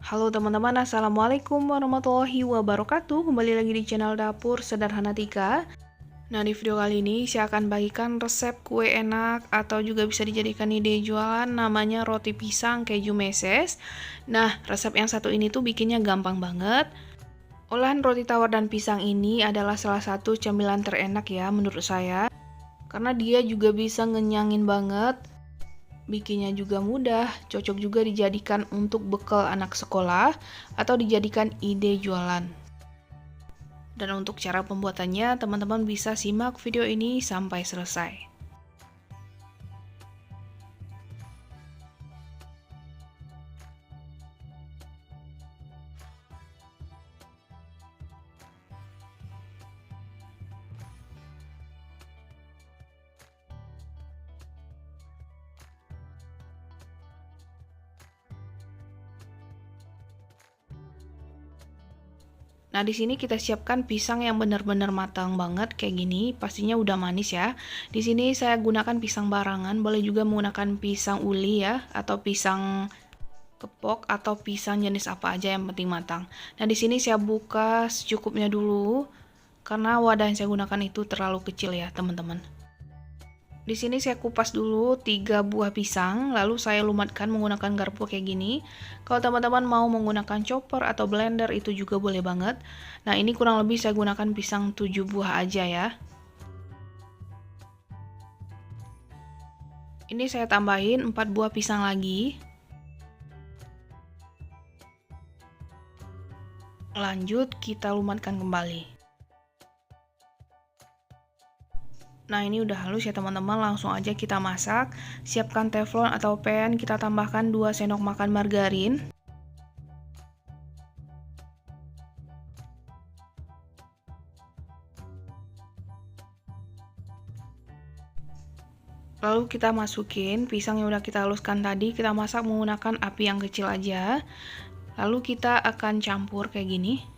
Halo teman-teman, Assalamualaikum warahmatullahi wabarakatuh. Kembali lagi di channel Dapur Sederhana Tika. Nah, di video kali ini saya akan bagikan resep kue enak atau juga bisa dijadikan ide jualan, namanya roti pisang keju meses. Nah, resep yang satu ini tuh bikinnya gampang banget. Olahan roti tawar dan pisang ini adalah salah satu camilan terenak ya menurut saya. Karena dia juga bisa ngenyangin banget. Bikinnya juga mudah, cocok juga dijadikan untuk bekal anak sekolah atau dijadikan ide jualan. Dan untuk cara pembuatannya, teman-teman bisa simak video ini sampai selesai. Nah, di sini kita siapkan pisang yang benar-benar matang banget kayak gini, pastinya udah manis ya. Di sini saya gunakan pisang barangan, boleh juga menggunakan pisang uli ya, atau pisang kepok atau pisang jenis apa aja yang penting matang. Nah, di sini saya buka secukupnya dulu karena wadah yang saya gunakan itu terlalu kecil ya, teman-teman. Di sini saya kupas dulu 3 buah pisang, lalu saya lumatkan menggunakan garpu kayak gini. Kalau teman-teman mau menggunakan chopper atau blender itu juga boleh banget. Nah, ini kurang lebih saya gunakan pisang 7 buah aja ya. Ini saya tambahin 4 buah pisang lagi. Lanjut kita lumatkan kembali. Nah, ini udah halus ya teman-teman, langsung aja kita masak. Siapkan teflon atau pan, kita tambahkan 2 sendok makan margarin. Lalu kita masukin pisang yang udah kita haluskan tadi, kita masak menggunakan api yang kecil aja. Lalu kita akan campur kayak gini.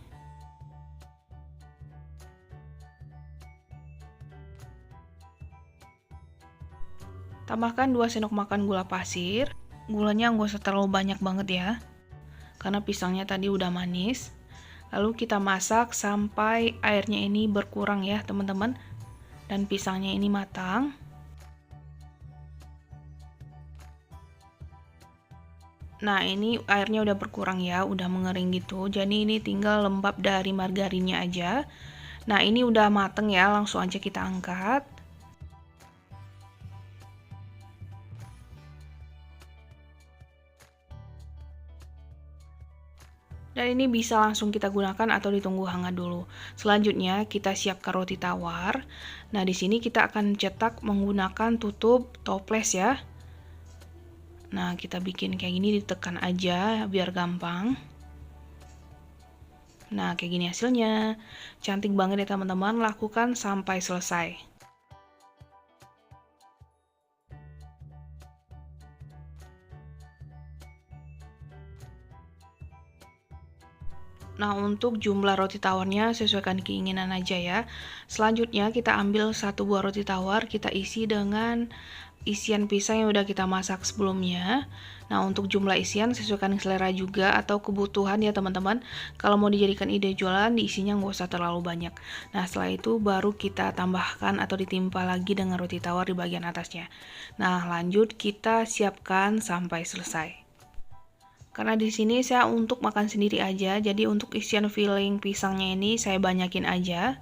Tambahkan 2 sendok makan gula pasir. Gulanya nggak usah terlalu banyak banget ya, karena pisangnya tadi udah manis. Lalu kita masak sampai airnya ini berkurang ya teman-teman, dan pisangnya ini matang. Nah, ini airnya udah berkurang ya, udah mengering gitu. Jadi ini tinggal lembab dari margarinnya aja. Nah, ini udah mateng ya, langsung aja kita angkat. Dan ini bisa langsung kita gunakan atau ditunggu hangat dulu. Selanjutnya kita siapkan roti tawar. Nah, di sini kita akan cetak menggunakan tutup toples ya. Nah, kita bikin kayak gini, ditekan aja biar gampang. Nah, kayak gini hasilnya. Cantik banget ya teman-teman, lakukan sampai selesai. Nah, untuk jumlah roti tawarnya sesuaikan keinginan aja ya. Selanjutnya kita ambil 1 buah roti tawar, kita isi dengan isian pisang yang udah kita masak sebelumnya. Nah, untuk jumlah isian sesuaikan selera juga atau kebutuhan ya teman-teman. Kalau mau dijadikan ide jualan, diisinya nggak usah terlalu banyak. Nah, setelah itu baru kita tambahkan atau ditimpa lagi dengan roti tawar di bagian atasnya. Nah, lanjut kita siapkan sampai selesai. Karena di sini saya untuk makan sendiri aja, jadi untuk isian filling pisangnya ini saya banyakin aja,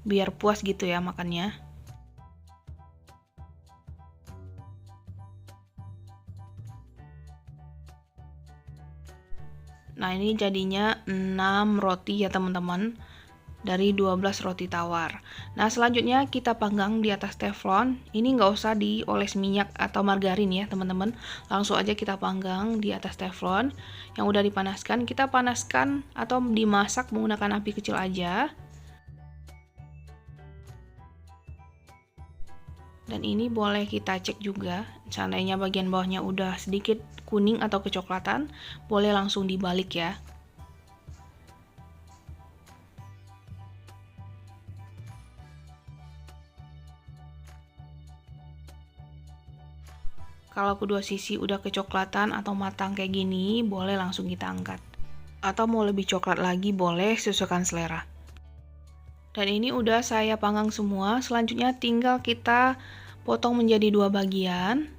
biar puas gitu ya makannya. Nah, ini jadinya 6 roti ya teman-teman, dari 12 roti tawar. Nah, selanjutnya kita panggang di atas teflon. Ini nggak usah dioles minyak atau margarin ya teman-teman, langsung aja kita panggang di atas teflon yang udah dipanaskan. Kita panaskan atau dimasak menggunakan api kecil aja. Dan ini boleh kita cek juga, seandainya bagian bawahnya udah sedikit kuning atau kecoklatan, boleh langsung dibalik ya. Kalau kedua sisi udah kecoklatan atau matang kayak gini, boleh langsung kita angkat. Atau mau lebih coklat lagi boleh, sesuaikan selera. Dan ini udah saya panggang semua, selanjutnya tinggal kita potong menjadi 2 bagian.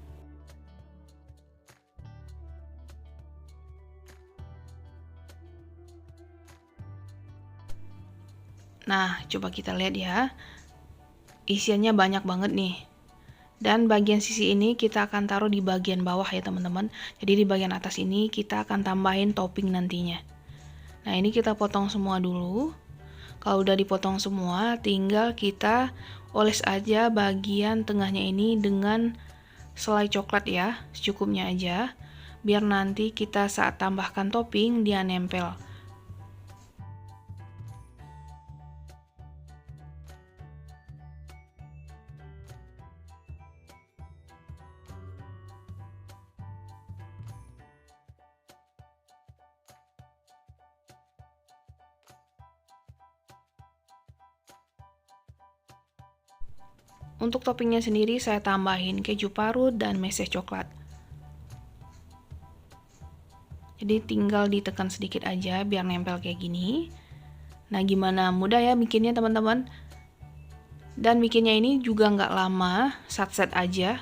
Nah, coba kita lihat ya. Isiannya banyak banget nih. Dan bagian sisi ini kita akan taruh di bagian bawah ya teman-teman. Jadi di bagian atas ini kita akan tambahin topping nantinya. Nah, ini kita potong semua dulu. Kalau udah dipotong semua, tinggal kita oles aja bagian tengahnya ini dengan selai coklat ya, secukupnya aja. Biar nanti kita saat tambahkan topping dia nempel. Untuk toppingnya sendiri saya tambahin keju parut dan meses coklat. Jadi tinggal ditekan sedikit aja biar nempel kayak gini. Nah, gimana, mudah ya bikinnya teman-teman. Dan bikinnya ini juga nggak lama, sat-set aja.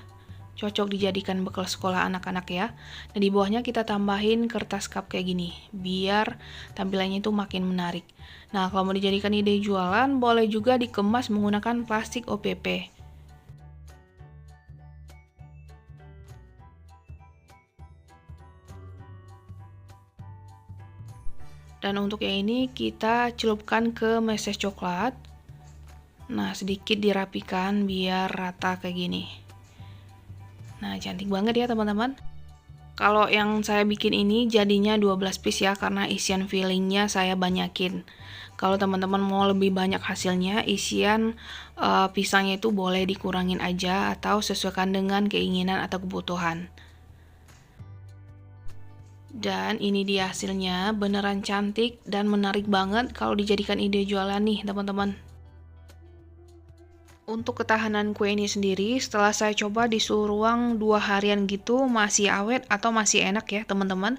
Cocok dijadikan bekal sekolah anak-anak ya. Nah, di bawahnya kita tambahin kertas cup kayak gini, biar tampilannya itu makin menarik. Nah, kalau mau dijadikan ide jualan, boleh juga dikemas menggunakan plastik OPP. Dan untuk yang ini kita celupkan ke meses coklat. Nah, sedikit dirapikan biar rata kayak gini. Nah, cantik banget ya teman-teman. Kalau yang saya bikin ini jadinya 12 piece ya, karena isian fillingnya saya banyakin. Kalau teman-teman mau lebih banyak hasilnya, isian pisangnya itu boleh dikurangin aja atau sesuaikan dengan keinginan atau kebutuhan. Dan ini dia hasilnya, beneran cantik dan menarik banget kalau dijadikan ide jualan nih teman-teman. Untuk ketahanan kue ini sendiri, setelah saya coba di suhu ruang 2 harian gitu, masih awet atau masih enak ya teman-teman.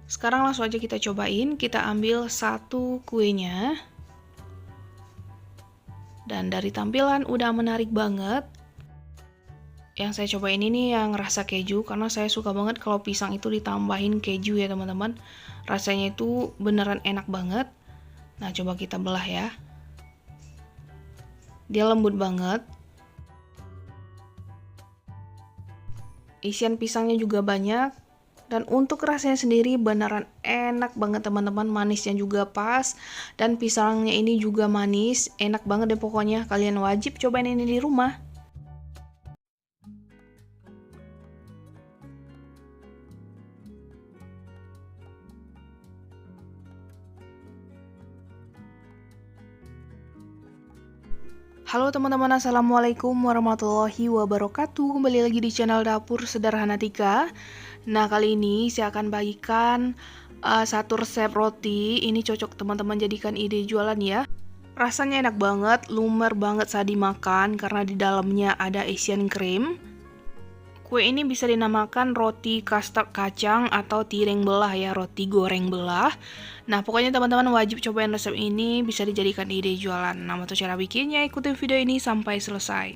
Sekarang langsung aja kita cobain, kita ambil satu kuenya. Dan dari tampilan udah menarik banget. Yang saya cobain ini yang rasa keju, karena saya suka banget kalau pisang itu ditambahin keju ya teman-teman. Rasanya itu beneran enak banget. Nah, coba kita belah ya. Dia lembut banget. Isian pisangnya juga banyak. Dan untuk rasanya sendiri beneran enak banget teman-teman, manisnya juga pas. Dan pisangnya ini juga manis, enak banget deh pokoknya. Kalian wajib cobain ini di rumah. Halo teman-teman, assalamualaikum warahmatullahi wabarakatuh. Kembali lagi di channel Dapur Sederhana Tika. Nah, kali ini saya akan bagikan satu resep roti. Ini cocok teman-teman jadikan ide jualan ya. Rasanya enak banget, lumer banget saat dimakan karena di dalamnya ada isian krim. Kue ini bisa dinamakan roti kastard kacang atau tiring belah ya, roti goreng belah. Nah, pokoknya teman-teman wajib cobain resep ini, bisa dijadikan ide jualan. Nah, untuk cara bikinnya, ikutin video ini sampai selesai.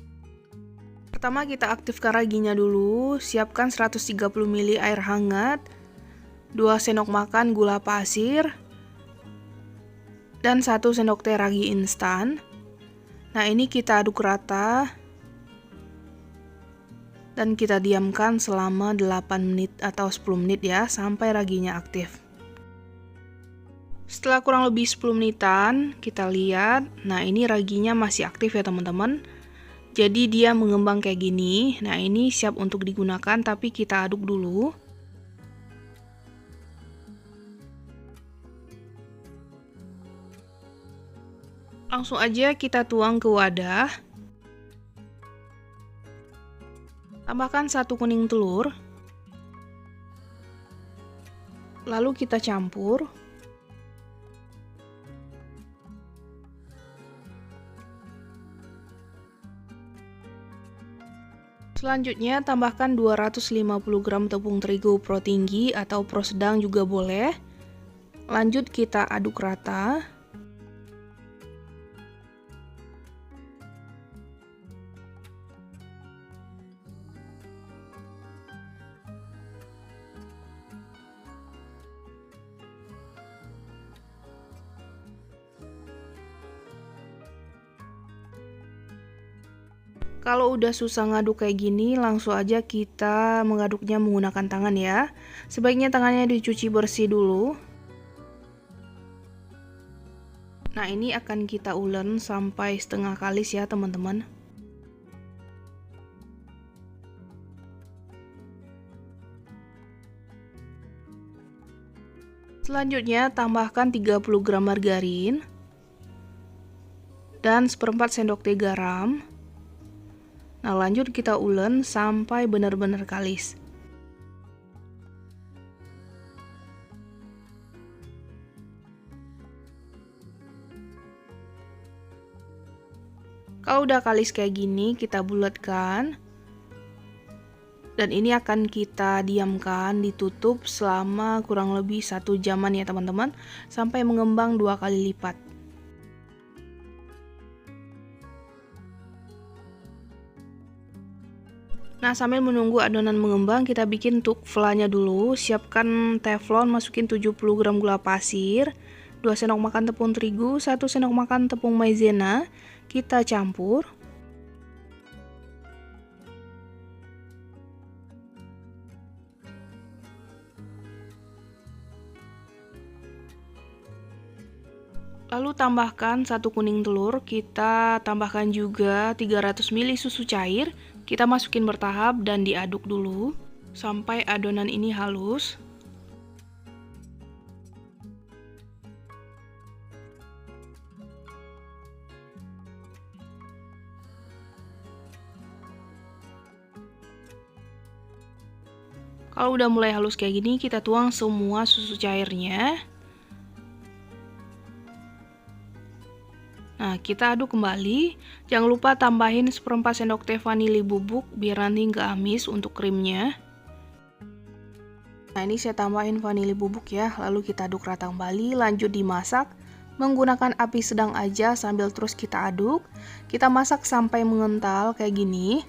Pertama kita aktifkan raginya dulu, siapkan 130 ml air hangat, 2 sendok makan gula pasir, dan 1 sendok teh ragi instan. Nah, ini kita aduk rata. Dan kita diamkan selama 8 menit atau 10 menit ya, sampai raginya aktif. Setelah kurang lebih 10 menitan, kita lihat, nah ini raginya masih aktif ya teman-teman. Jadi dia mengembang kayak gini, nah ini siap untuk digunakan tapi kita aduk dulu. Langsung aja kita tuang ke wadah. Tambahkan 1 kuning telur. Lalu kita campur. Selanjutnya, tambahkan 250 gram tepung terigu pro tinggi atau pro sedang juga boleh. Lanjut kita aduk rata. Kalau udah susah ngaduk kayak gini, langsung aja kita mengaduknya menggunakan tangan ya. Sebaiknya tangannya dicuci bersih dulu. Nah, ini akan kita ulen sampai setengah kalis ya, teman-teman. Selanjutnya, tambahkan 30 gram margarin dan 1/4 sendok teh garam. Nah, lanjut kita ulen sampai benar-benar kalis. Kalau udah kalis kayak gini, kita bulatkan. Dan ini akan kita diamkan, ditutup selama kurang lebih 1 jaman ya teman-teman, sampai mengembang 2 kali lipat. Nah, sambil menunggu adonan mengembang, kita bikin untuk flanya dulu. Siapkan teflon, masukin 70 gram gula pasir, 2 sendok makan tepung terigu, 1 sendok makan tepung maizena. Kita campur. Lalu tambahkan 1 kuning telur, kita tambahkan juga 300 ml susu cair. Kita masukin bertahap dan diaduk dulu sampai adonan ini halus. Kalau udah mulai halus kayak gini, kita tuang semua susu cairnya. Nah, kita aduk kembali. Jangan lupa tambahin 1/4 sendok teh vanili bubuk biar nanti nggak amis untuk krimnya. Nah, ini saya tambahin vanili bubuk ya. Lalu kita aduk rata kembali, lanjut dimasak menggunakan api sedang aja sambil terus kita aduk. Kita masak sampai mengental kayak gini.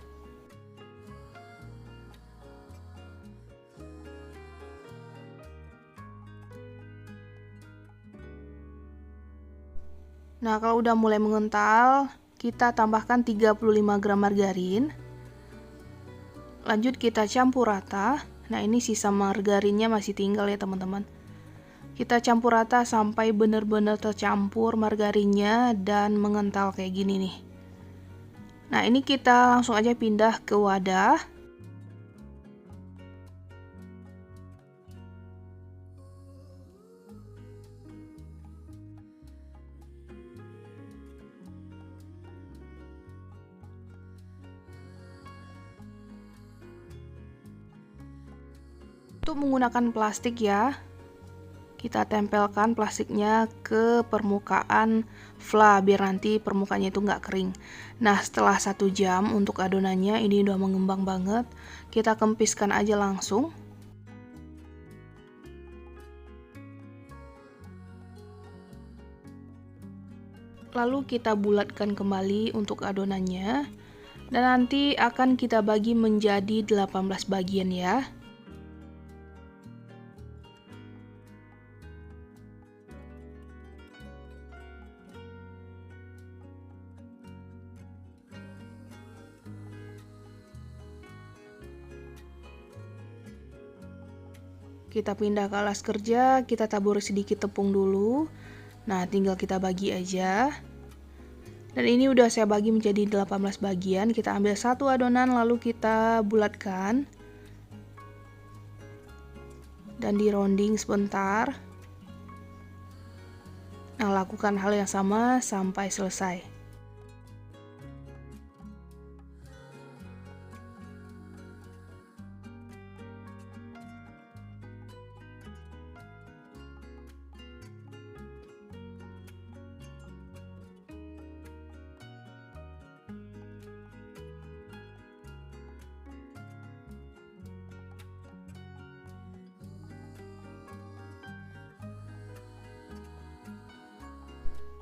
Nah, kalau udah mulai mengental, kita tambahkan 35 gram margarin. Lanjut kita campur rata. Nah, ini sisa margarinnya masih tinggal ya, teman-teman. Kita campur rata sampai benar-benar tercampur margarinnya dan mengental kayak gini nih. Nah, ini kita langsung aja pindah ke wadah. Untuk menggunakan plastik ya, kita tempelkan plastiknya ke permukaan fla biar nanti permukaannya itu nggak kering. Nah, setelah 1 jam untuk adonannya ini udah mengembang banget, kita kempiskan aja langsung. Lalu kita bulatkan kembali untuk adonannya, dan nanti akan kita bagi menjadi 18 bagian ya. Kita pindah ke alas kerja, kita taburi sedikit tepung dulu. Nah, tinggal kita bagi aja. Dan ini udah saya bagi menjadi 18 bagian. Kita ambil 1 adonan lalu kita bulatkan. Dan di rounding sebentar. Nah, lakukan hal yang sama sampai selesai.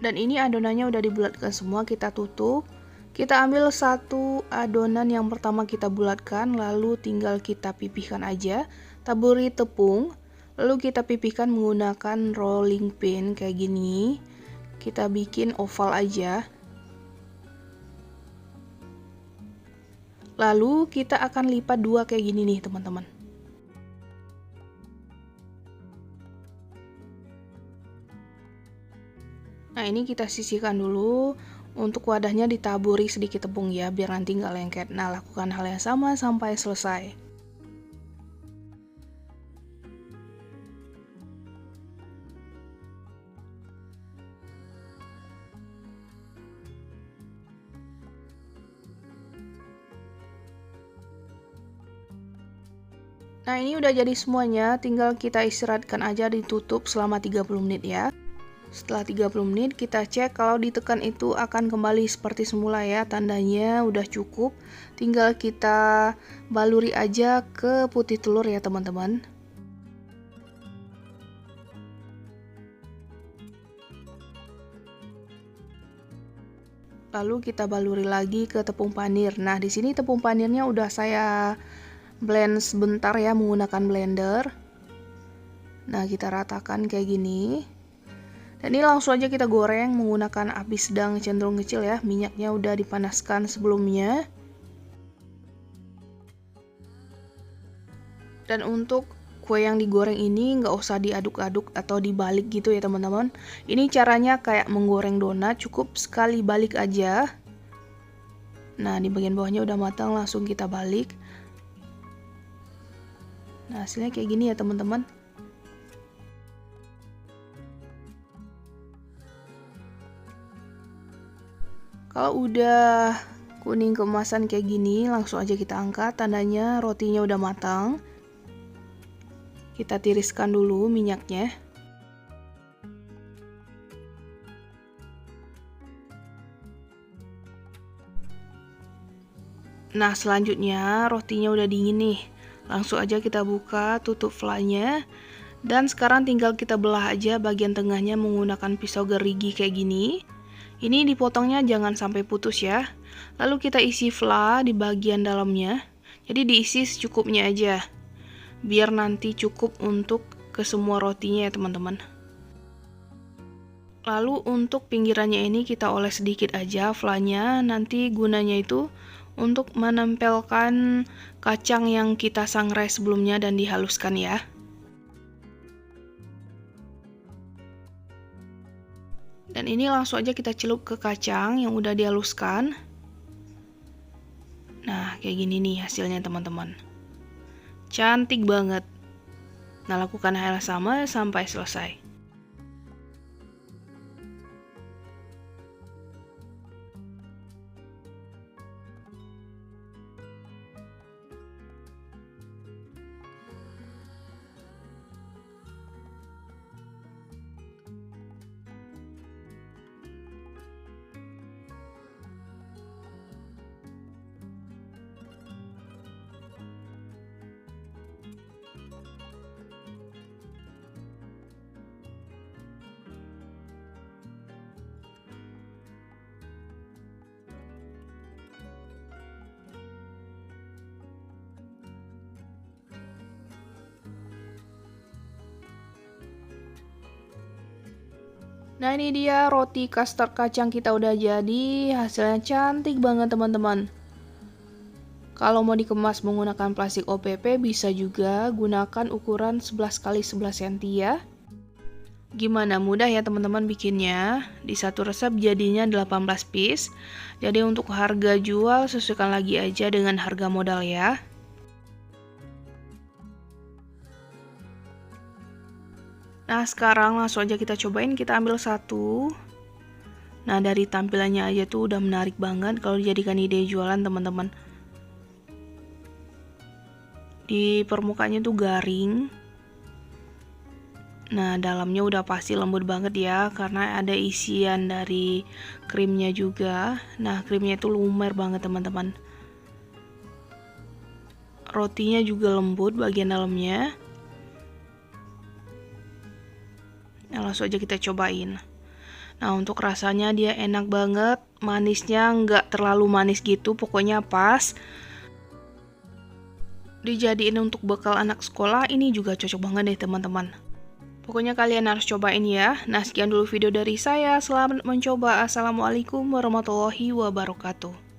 Dan ini adonannya udah dibulatkan semua, kita tutup. Kita ambil satu adonan yang pertama kita bulatkan, lalu tinggal kita pipihkan aja. Taburi tepung, lalu kita pipihkan menggunakan rolling pin kayak gini. Kita bikin oval aja. Lalu kita akan lipat dua kayak gini nih teman-teman. Nah ini kita sisihkan dulu. Untuk wadahnya ditaburi sedikit tepung ya, biar nanti nggak lengket. Nah lakukan hal yang sama sampai selesai. Nah ini udah jadi semuanya, tinggal kita istirahatkan aja, ditutup selama 30 menit ya. Setelah 30 menit kita cek, kalau ditekan itu akan kembali seperti semula ya, tandanya udah cukup. Tinggal kita baluri aja ke putih telur ya teman-teman. Lalu kita baluri lagi ke tepung panir. Nah, di sini tepung panirnya udah saya blend sebentar ya menggunakan blender. Nah, kita ratakan kayak gini. Dan ini langsung aja kita goreng menggunakan api sedang cenderung kecil ya. Minyaknya udah dipanaskan sebelumnya. Dan untuk kue yang digoreng ini nggak usah diaduk-aduk atau dibalik gitu ya teman-teman. Ini caranya kayak menggoreng donat, cukup sekali balik aja. Nah, di bagian bawahnya udah matang, langsung kita balik. Nah, hasilnya kayak gini ya teman-teman. Kalau udah kuning keemasan kayak gini, langsung aja kita angkat, tandanya rotinya udah matang. Kita tiriskan dulu minyaknya. Nah, selanjutnya rotinya udah dingin nih. Langsung aja kita buka, tutup flanya. Dan sekarang tinggal kita belah aja bagian tengahnya menggunakan pisau gerigi kayak gini. Ini dipotongnya jangan sampai putus ya. Lalu kita isi fla di bagian dalamnya. Jadi diisi secukupnya aja. Biar nanti cukup untuk ke semua rotinya ya teman-teman. Lalu untuk pinggirannya ini kita oles sedikit aja flanya. Nanti gunanya itu untuk menempelkan kacang yang kita sangrai sebelumnya dan dihaluskan ya. Dan ini langsung aja kita celup ke kacang yang udah dihaluskan. Nah, kayak gini nih hasilnya teman-teman. Cantik banget. Nah, lakukan hal yang sama sampai selesai. Nah ini dia roti custard kacang kita udah jadi, hasilnya cantik banget teman-teman. Kalau mau dikemas menggunakan plastik OPP bisa juga, gunakan ukuran 11x11 cm ya. Gimana, mudah ya teman-teman bikinnya. Di satu resep jadinya 18 piece. Jadi untuk harga jual sesuaikan lagi aja dengan harga modal ya. Nah sekarang langsung aja kita cobain, kita ambil satu. Nah dari tampilannya aja tuh udah menarik banget kalau dijadikan ide jualan teman-teman. Di permukaannya tuh garing. Nah dalamnya udah pasti lembut banget ya, karena ada isian dari krimnya juga. Nah krimnya itu lumer banget teman-teman. Rotinya juga lembut bagian dalamnya. Nah langsung aja kita cobain. Nah, untuk rasanya dia enak banget, manisnya nggak terlalu manis gitu, pokoknya pas. Dijadiin untuk bekal anak sekolah, ini juga cocok banget deh teman-teman. Pokoknya kalian harus cobain ya. Nah, sekian dulu video dari saya. Selamat mencoba. Assalamualaikum warahmatullahi wabarakatuh.